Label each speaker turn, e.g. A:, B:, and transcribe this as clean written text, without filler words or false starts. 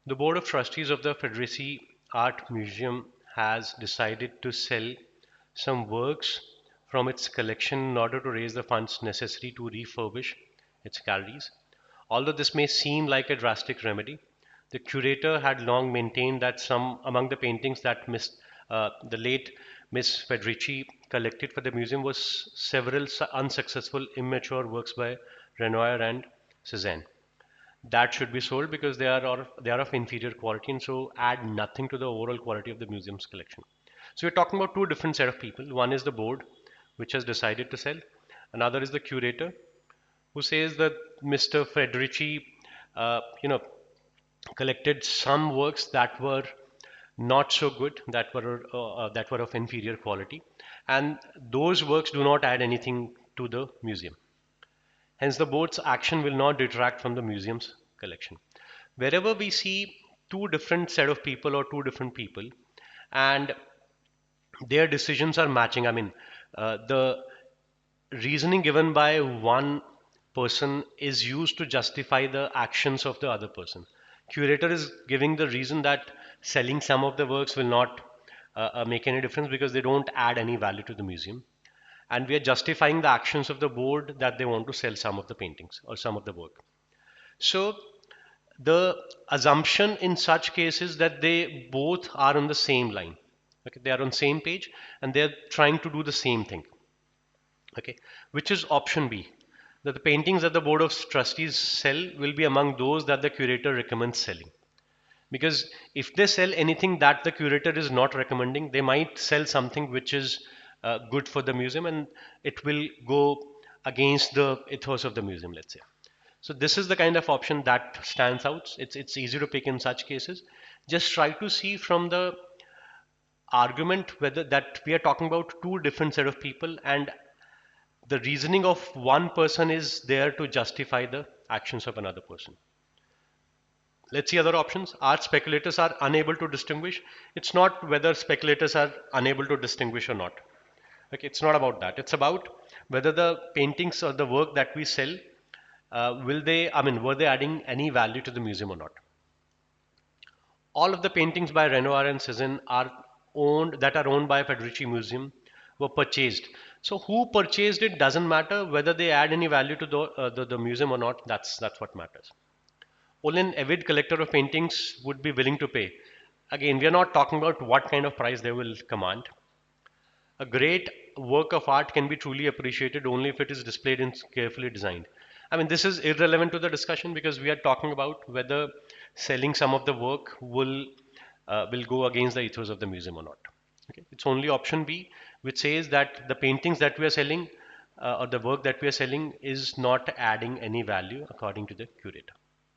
A: The Board of Trustees of the Federici Art Museum has decided to sell some works from its collection in order to raise the funds necessary to refurbish its galleries. Although this may seem like a drastic remedy, the curator had long maintained that some among the paintings that the late Miss Federici collected for the museum was several unsuccessful immature works by Renoir and Cezanne that should be sold because they are of inferior quality and so add nothing to the overall quality of the museum's collection. So we're talking about two different set of people. One is the board, which has decided to sell. Another is the curator, who says that Mr. Federici, you know, collected some works that were not so good, that were of inferior quality, and those works do not add anything to the museum. Hence, the board's action will not detract from the museum's collection. Wherever we see two different set of people or two different people, and their decisions are matching. I mean, the reasoning given by one person is used to justify the actions of the other person. Curator is giving the reason that selling some of the works will not make any difference because they don't add any value to the museum. And we are justifying the actions of the board that they want to sell some of the paintings or some of the work. So the assumption in such cases that they both are on the same line. Okay, they are on same page and they're trying to do the same thing. Okay, which is option B, that the paintings that the board of trustees sell will be among those that the curator recommends selling. Because if they sell anything that the curator is not recommending, they might sell something which is good for the museum and it will go against the ethos of the museum, let's say. So this is the kind of option that stands out. It's easy to pick in such cases. Just try to see from the argument whether that we are talking about two different set of people and the reasoning of one person is there to justify the actions of another person. Let's see other options. Art speculators are unable to distinguish. It's not whether speculators are unable to distinguish or not. Okay, it's not about that. It's about whether the paintings or the work that we sell, were they adding any value to the museum or not? All of the paintings by Renoir and Cezanne are owned by Federici Museum were purchased. So who purchased it doesn't matter whether they add any value to the museum or not. That's what matters. Only an avid collector of paintings would be willing to pay. Again, we are not talking about what kind of price they will command. A great work of art can be truly appreciated only if it is displayed and carefully designed. I mean, this is irrelevant to the discussion because we are talking about whether selling some of the work will go against the ethos of the museum or not. Okay. It's only option B, which says that the paintings that we are selling or the work that we are selling is not adding any value according to the curator.